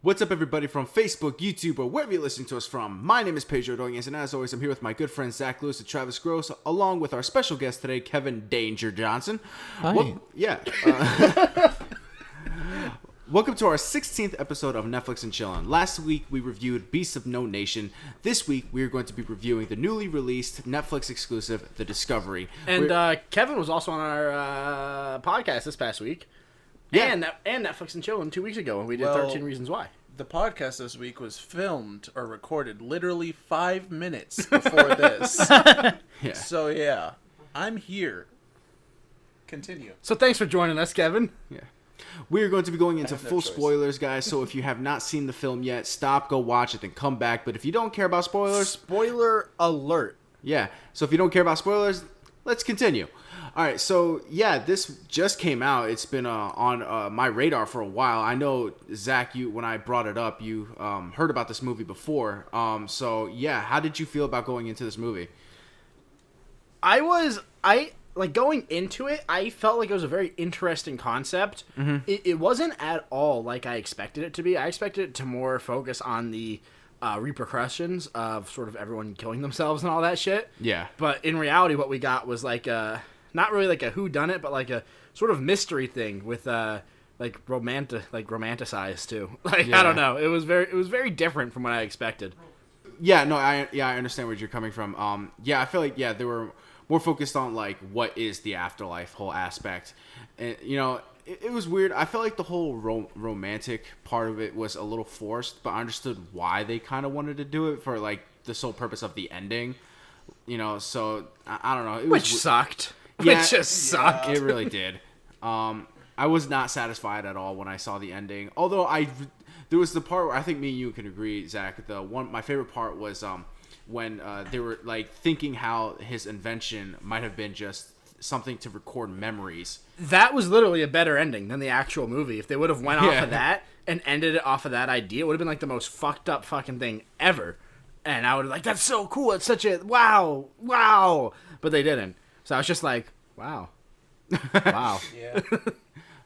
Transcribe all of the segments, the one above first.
What's up, everybody from Facebook, YouTube, or wherever you're listening to us from? My name is Pedro Doinguez, and as always, I'm here with my good friends Zach Lewis and Travis Gross, along with our special guest today, Kevin Danger Johnson. Hi. Welcome to our 16th episode of Netflix and Chillin. Last week, we reviewed Beasts of No Nation. This week, we are going to be reviewing the newly released Netflix exclusive, The Discovery. And Kevin was also on our podcast this past week. Yeah. And Netflix and Chillin 2 weeks ago when we did 13 Reasons Why. The podcast this week was filmed or recorded literally 5 minutes before this. Yeah. So yeah, I'm here. Continue. So thanks for joining us, Kevin. Yeah. We are going to be going into have no full choice. spoilers, guys, so if you have not seen the film yet, stop, go watch it, then come back. But if you don't care about spoilers, Spoiler alert. yeah. So if you don't care about spoilers, let's continue. All right, so yeah, this just came out. It's been on my radar for a while. I know, Zach, when I brought it up, you heard about this movie before. So yeah, how did you feel about going into this movie? Going into it, I felt like it was a very interesting concept. Mm-hmm. It wasn't at all like I expected it to be. I expected it to more focus on the repercussions of sort of everyone killing themselves and all that shit. Yeah. But in reality, what we got was like not really like a whodunit, but like a sort of mystery thing with romanticized too. Like Yeah. I don't know. It was very different from what I expected. Yeah, no, I understand where you're coming from. I feel like they were more focused on like what is the afterlife whole aspect, and it was weird. I felt like the whole romantic part of it was a little forced, but I understood why they kind of wanted to do it for like the sole purpose of the ending. So I don't know. It Which was, sucked. Yeah, Which just sucked. It really did. I was not satisfied at all when I saw the ending. Although there was the part where I think me and you can agree, Zach. My favorite part was when they were like thinking how his invention might have been just something to record memories. That was literally a better ending than the actual movie. If they would have went off Yeah. of that and ended it off of that idea, it would have been like the most fucked up fucking thing ever. And I would have like, that's so cool. It's such a wow. But they didn't. So I was just like, wow. Wow. Yeah.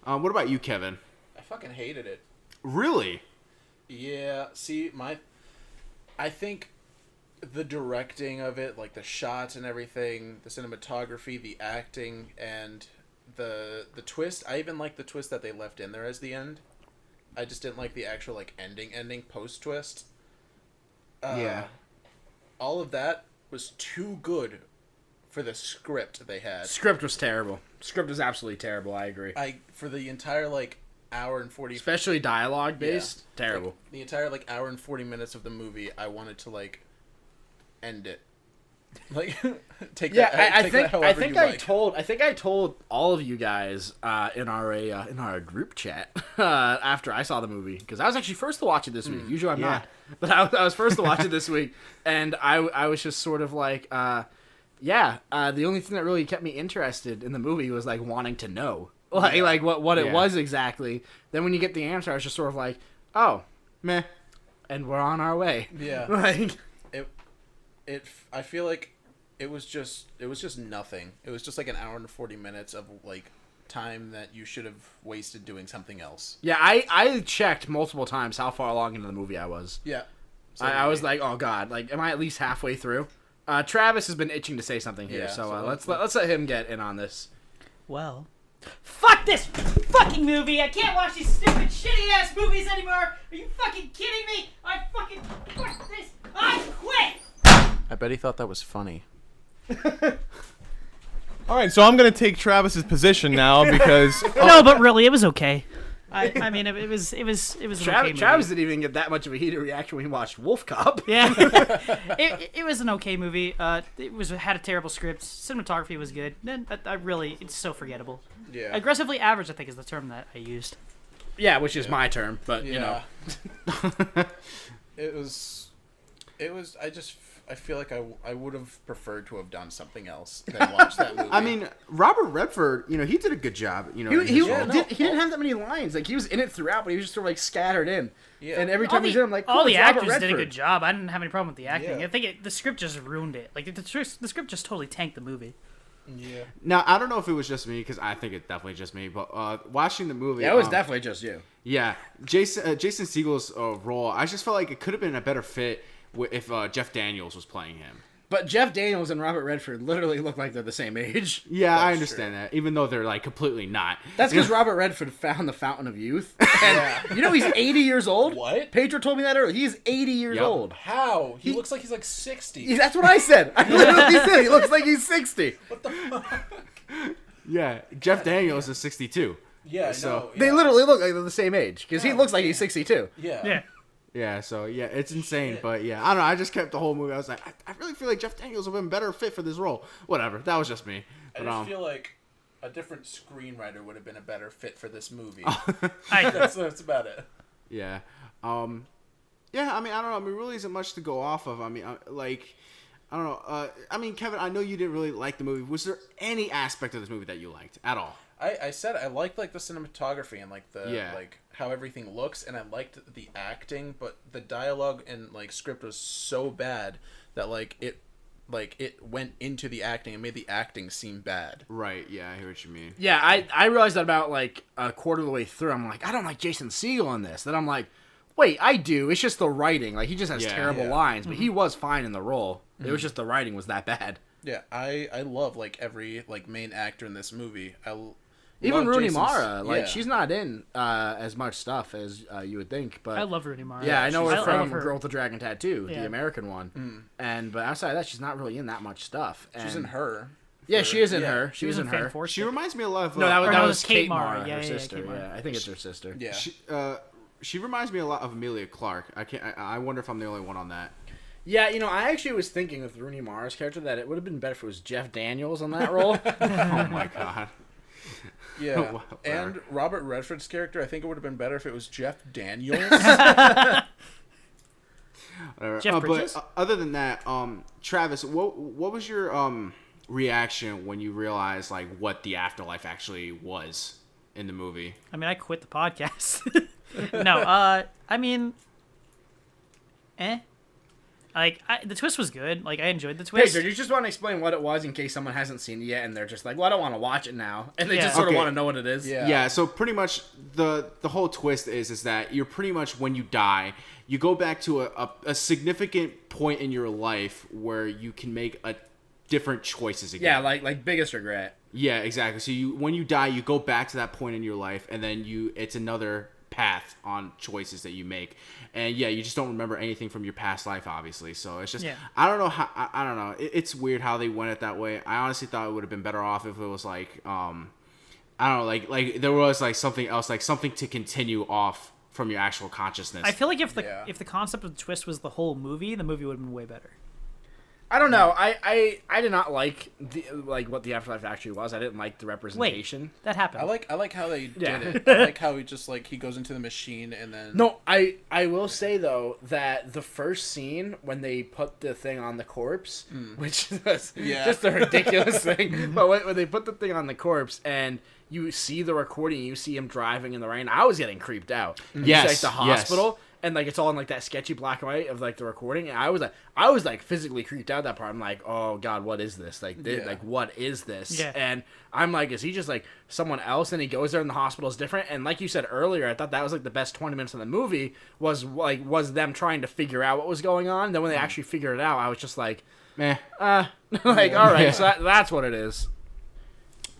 What about you, Kevin? I fucking hated it. Really? Yeah. See, I think the directing of it, like the shots and everything, the cinematography, the acting, and the twist. I even like the twist that they left in there as the end. I just didn't like the actual like ending post twist. Yeah. All of that was too good for the script they had. Script was terrible. Script was absolutely terrible. I agree. For the entire like hour and 40, Especially dialogue based. Yeah. Terrible. Like, the entire like hour and 40 minutes of the movie, I wanted to like end it. Like take Yeah, that. I take think that however I you like. told all of you guys in our group chat after I saw the movie, because I was actually first to watch it this week. Usually I'm yeah. not, but I was first to watch it this week, and I was just sort of like, the only thing that really kept me interested in the movie was like wanting to know like what it was exactly. Then when you get the answer, I was just sort of like, oh, Meh. and we're on our way. Yeah. Like. I feel like it was just nothing. It was just like an hour and 40 minutes of like time that you should have wasted doing something else. Yeah, I checked multiple times how far along into the movie I was. Yeah. I was like, oh god, like, am I at least halfway through? Travis has been itching to say something here, Yeah, so so let's let him get in on this. Well, fuck this fucking movie! I can't watch these stupid, shitty-ass movies anymore! Are you fucking kidding me? Fuck this! I quit! I bet he thought that was funny. All right, so I'm gonna take Travis's position now because No, but really, it was okay. I mean, it was an okay movie. Travis didn't even get that much of a heated reaction when he watched Wolf Cop. Yeah, it was an okay movie. It had a terrible script. Cinematography was good. Then it's so forgettable. Yeah. Aggressively average, I think, is the term that I used. Yeah, which is my term, but you know. It was. I feel like I would have preferred to have done something else than watch that movie. I mean, Robert Redford, he did a good job. He Yeah, didn't have that many lines. Like, he was in it throughout, but he was just sort of like scattered in. Yeah. And every time he's in, I'm like, cool, all the it's Robert actors did a Redford. good job. I didn't have any problem with the acting. Yeah. I think the script just ruined it. Like the script just totally tanked the movie. Yeah. Now I don't know if it was just me because I think it's definitely just me, but watching the movie, Yeah, it was definitely just you. yeah, Jason Segel's role, I just felt like it could have been a better fit if Jeff Daniels was playing him. But Jeff Daniels and Robert Redford literally look like they're the same age. Yeah, I That's understand that, even though they're like completely not. That's because Robert Redford found the fountain of youth. And you know he's 80 years old? What? Pedro told me that earlier. He's 80 years Yep. old. How? He looks like he's like 60. That's what I said. I literally said he looks like he's 60. What the fuck? Yeah, Jeff Daniels is 62. Yeah, So- no, They yeah. literally look like they're the same age because he Yeah. looks like he's 62. Yeah. Yeah. Yeah, so yeah, it's insane, but yeah, I don't know. I just kept the whole movie. I was like, I really feel like Jeff Daniels would have been better fit for this role. Whatever, that was just me. I But, just feel like a different screenwriter would have been a better fit for this movie. I That's about it. yeah, yeah. I mean, I don't know. I mean, really isn't much to go off of. I mean, I don't know. I mean, Kevin, I know you didn't really like the movie. Was there any aspect of this movie that you liked at all? I said I liked like the cinematography and like the Yeah. like how everything looks, and I liked the acting, but the dialogue and like script was so bad that it went into the acting and made the acting seem bad. Right. Yeah, I hear what you mean. Yeah, I realized that about like a quarter of the way through. I'm like, I don't like Jason Segel in this. Then I'm like, wait, I do. It's just the writing. Like he just has Yeah. terrible Yeah. lines, but he was fine in the role. It was just the writing was that bad. Yeah, I love like every like main actor in this movie. Even love Rooney Jason's- Mara, like yeah. she's not in as much stuff as you would think. But I love Rooney Mara. yeah, I know her I from love her. Girl with the Dragon Tattoo, Yeah. the American one. But outside of that, she's not really in that much stuff. She's And- in Her. Yeah, she is in Yeah. her. She was in her. She reminds me a lot of. No, that was, Or that no, was it's Kate Kate Mara. Mara, Yeah, her yeah, sister. Kate Mara. Yeah, I think it's her sister. Yeah. She reminds me a lot of Amelia Clark. I wonder if I'm the only one on that. Yeah, you know, I actually was thinking with Rooney Mara's character that it would have been better if it was Jeff Daniels on that role. Oh my god. Yeah. Whatever. And Robert Redford's character, I think it would have been better if it was Jeff Daniels. Whatever. Jeff Bridges? But other than that, Travis, what was your reaction when you realized like what the afterlife actually was in the movie? I mean, I quit the podcast. No, I mean, like the twist was good. Like I enjoyed the twist. Pedro, you just want to explain what it was in case someone hasn't seen it yet and they're just like, well, I don't want to watch it now. And they Yeah. just sort Okay. of want to know what it is. Yeah. Yeah, so pretty much the whole twist is that you're pretty much when you die, you go back to a significant point in your life where you can make a different choices again. Yeah, like biggest regret. Yeah, exactly. So when you die, you go back to that point in your life, and then it's another path on choices that you make. And yeah, you just don't remember anything from your past life, obviously. So it's just, Yeah. I don't know how, I don't know. It's weird how they went it that way. I honestly thought it would have been better off if it was like, I don't know, like there was like something else, like something to continue off from your actual consciousness. I feel like if the Yeah. concept of the twist was the whole movie, the movie would have been way better. I don't know. I did not like what the afterlife actually was. I didn't like the representation. That happened. I like how they Yeah. did it. I like how he just like he goes into the machine and then No, I will say though that the first scene when they put the thing on the corpse, which was Yeah. just a ridiculous thing, but when they put the thing on the corpse and you see the recording, you see him driving in the rain, I was getting creeped out. You see, Yes, like the hospital. And like it's all in like that sketchy black and white of like the recording, and I was like physically creeped out that part. I'm like, oh god, what is this? Like, Yeah. like what is this? Yeah. And I'm like, is he just like someone else? And he goes there, and the hospital is different. And like you said earlier, I thought that was like the best 20 minutes of the movie was them trying to figure out what was going on. Then when they actually figured it out, I was just like, Meh. like all right, Yeah. so that's what it is.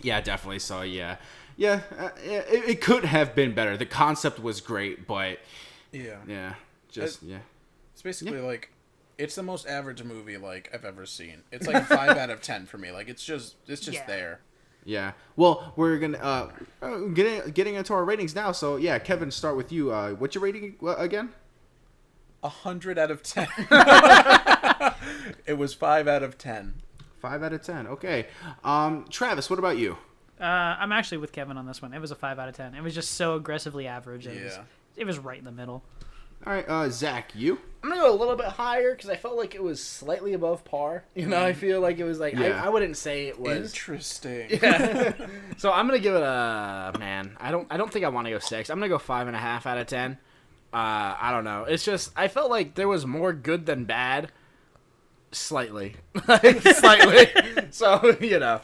Yeah, definitely. So yeah, it could have been better. The concept was great, but yeah. just yeah. It's basically like it's the most average movie like I've ever seen. It's like a 5 out of 10 for me. Like it's just Yeah. there. Yeah. Well, we're gonna getting into our ratings now. So yeah, Kevin, start with you. What's your rating again? 100 out of 10. It was 5 out of 10. 5 out of 10. Okay. Travis, what about you? I'm actually with Kevin on this one. It was a 5 out of 10. It was just so aggressively average. Yeah. It was right in the middle. All right, Zach, you? I'm gonna go a little bit higher because I felt like it was slightly above par. You know, I feel like it was like Yeah. I wouldn't say it was. Interesting. So I'm gonna give it a man. I don't think I want to go 6. I'm gonna go 5.5 out of 10. I don't know. It's just I felt like there was more good than bad. Slightly, slightly. So you know.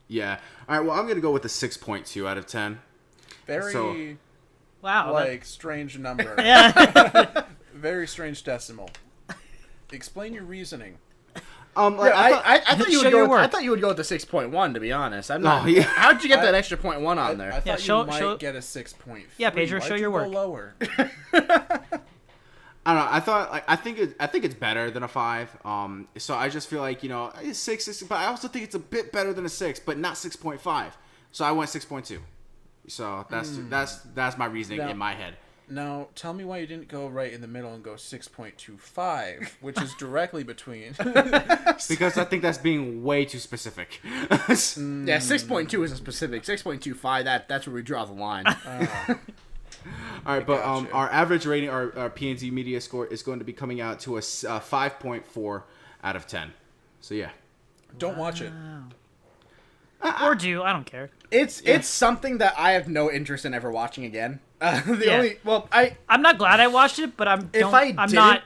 Yeah. All right. Well, I'm gonna go with a 6.2 out of 10. Very So- Wow. strange number. Yeah. Very strange decimal. Explain your reasoning. Like, I thought you Show would your go. work. I thought you would go with the 6.1. To be honest, I'm not. Oh, yeah. How'd you get that extra 0.1 on there? I thought show- you might show- get a 6.3. Yeah, Pedro, Why'd show you your go work. lower. I don't know. I thought I think it's better than a 5. So I just feel like it's 6, but I also think it's a bit better than a 6, but not 6.5. So I went 6.2. So that's my reasoning Now- in my head. Now, tell me why you didn't go right in the middle and go 6.25, which is directly between. Because I think that's being way too specific. Yeah, 6.2 isn't specific. 6.25. That's where we draw the line. All right, but gotcha. our average rating, our P&Z media score is going to be coming out to a 5.4 out of 10. So yeah. Don't watch it. Or do. I don't care. It's something that I have no interest in ever watching again. I'm not glad I watched it, but I'm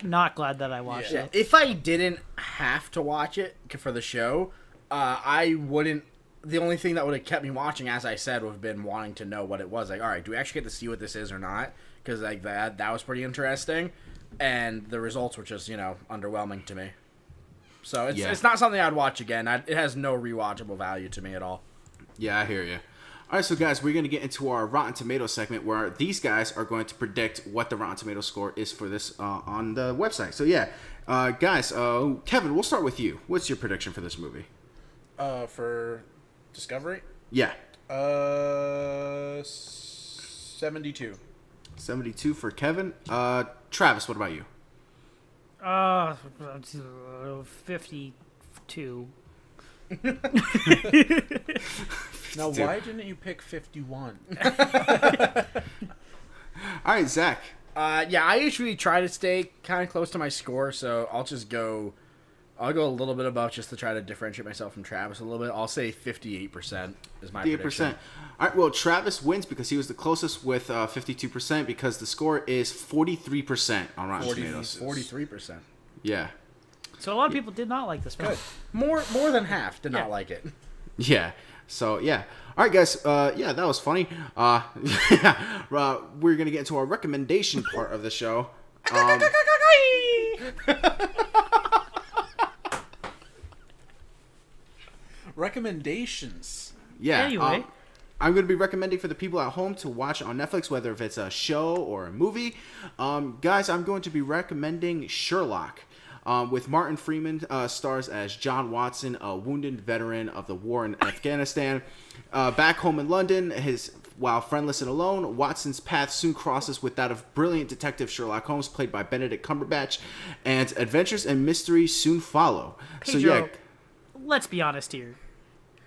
not glad that I watched it. If I didn't have to watch it for the show, I wouldn't. The only thing that would have kept me watching, as I said, would have been wanting to know what it was. Like, all right, do we actually get to see what this is or not? Because like that was pretty interesting, and the results were just underwhelming to me. So it's not something I'd watch again. It has no rewatchable value to me at all. Yeah, I hear you. All right, so guys, we're going to get into our Rotten Tomatoes segment where these guys are going to predict what the Rotten Tomatoes score is for this on the website. So yeah, guys, Kevin, we'll start with you. What's your prediction for this movie? For Discovery? Yeah. 72. 72 for Kevin. Travis, what about you? 52. Now, why didn't you pick 51? All right, Zach. Yeah, I usually try to stay kind of close to my score, so I'll go a little bit above just to try to differentiate myself from Travis a little bit. I'll say 58% is my 58%. prediction. All right, well, Travis wins because he was the closest with 52% because the score is 43% on Rotten Tomatoes. 43%. Yeah. So a lot of people did not like this film. More than half did not like it. Yeah. So, yeah. All right, guys. Yeah, that was funny. We're going to get into our recommendation part of the show. Recommendations. Yeah. Anyway. I'm going to be recommending for the people at home to watch on Netflix, whether if it's a show or a movie. Guys, I'm going to be recommending Sherlock. With Martin Freeman stars as John Watson, a wounded veteran of the war in Afghanistan. Back home in London, while friendless and alone, Watson's path soon crosses with that of brilliant detective Sherlock Holmes, played by Benedict Cumberbatch, and adventures and mystery soon follow. Pedro, let's be honest here.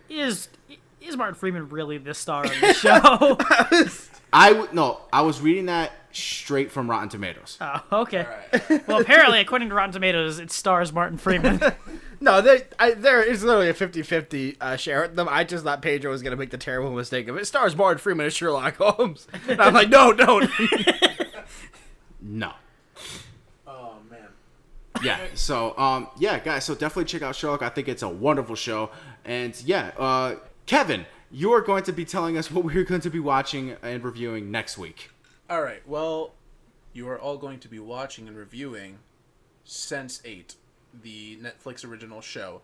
Is Martin Freeman really the star of the show? I was reading that straight from Rotten Tomatoes. Oh, okay. Right. Well, apparently, according to Rotten Tomatoes, it stars Martin Freeman. No, there is literally a 50-50 share with them. I just thought Pedro was going to make the terrible mistake of it stars Martin Freeman as Sherlock Holmes. And I'm like, no. No. Oh, man. Yeah, so, yeah, guys, so definitely check out Sherlock. I think it's a wonderful show. And, yeah, Kevin, you are going to be telling us what we're going to be watching and reviewing next week. All right. Well, you are all going to be watching and reviewing Sense8, the Netflix original show.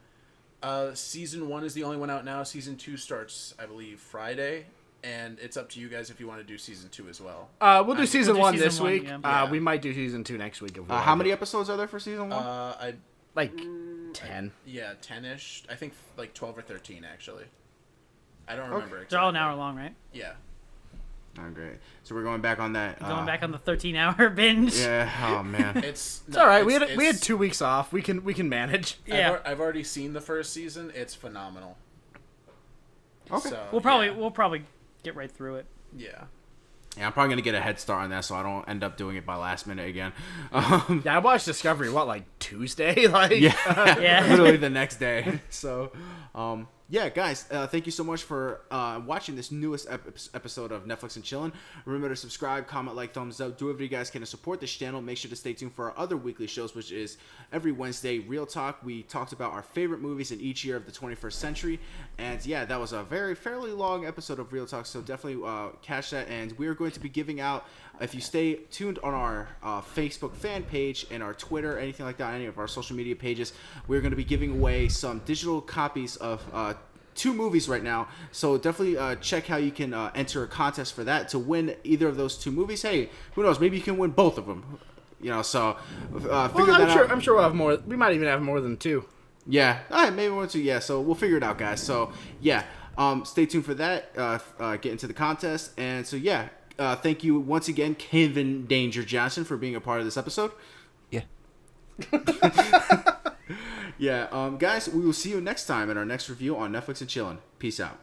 Season 1 is the only one out now. Season 2 starts, I believe, Friday. And it's up to you guys if you want to do Season 2 as well. We'll do Season 1 this week. Yeah. We might do Season 2 next week. How many episodes are there for Season 1? Like 10. Yeah, 10-ish. I think like 12 or 13, actually. I don't remember exactly. They're all an hour long, right? Yeah. Oh, great. So we're going back on that. Going back on the 13-hour binge. Yeah. Oh man. It's all right. We had 2 weeks off. We can manage. Yeah. I've already seen the first season. It's phenomenal. Okay. So, We'll probably get right through it. Yeah. Yeah, I'm probably gonna get a head start on that, so I don't end up doing it by last minute again. Yeah, I watched Discovery. Like Tuesday? Yeah. Yeah. Literally the next day. So, yeah, guys, thank you so much for watching this newest episode of Netflix and Chillin. Remember to subscribe, comment, like, thumbs up. Do whatever you guys can to support this channel. Make sure to stay tuned for our other weekly shows, which is every Wednesday, Real Talk. We talked about our favorite movies in each year of the 21st century. And yeah, that was a fairly long episode of Real Talk, so definitely catch that. And we are going to be giving out, if you stay tuned on our Facebook fan page and our Twitter, anything like that, any of our social media pages, we're going to be giving away some digital copies of 2 movies right now. So definitely check how you can enter a contest for that to win either of those 2 movies. Hey, who knows? Maybe you can win both of them. You know, so figure that out. I'm sure we'll have more. We might even have more than 2. Yeah, all right, maybe 1 or 2. Yeah, so we'll figure it out, guys. So yeah, stay tuned for that. Get into the contest, and so yeah. Thank you once again, Kevin Danger Johnson, for being a part of this episode. Yeah. Yeah, guys, we will see you next time in our next review on Netflix and Chillin'. Peace out.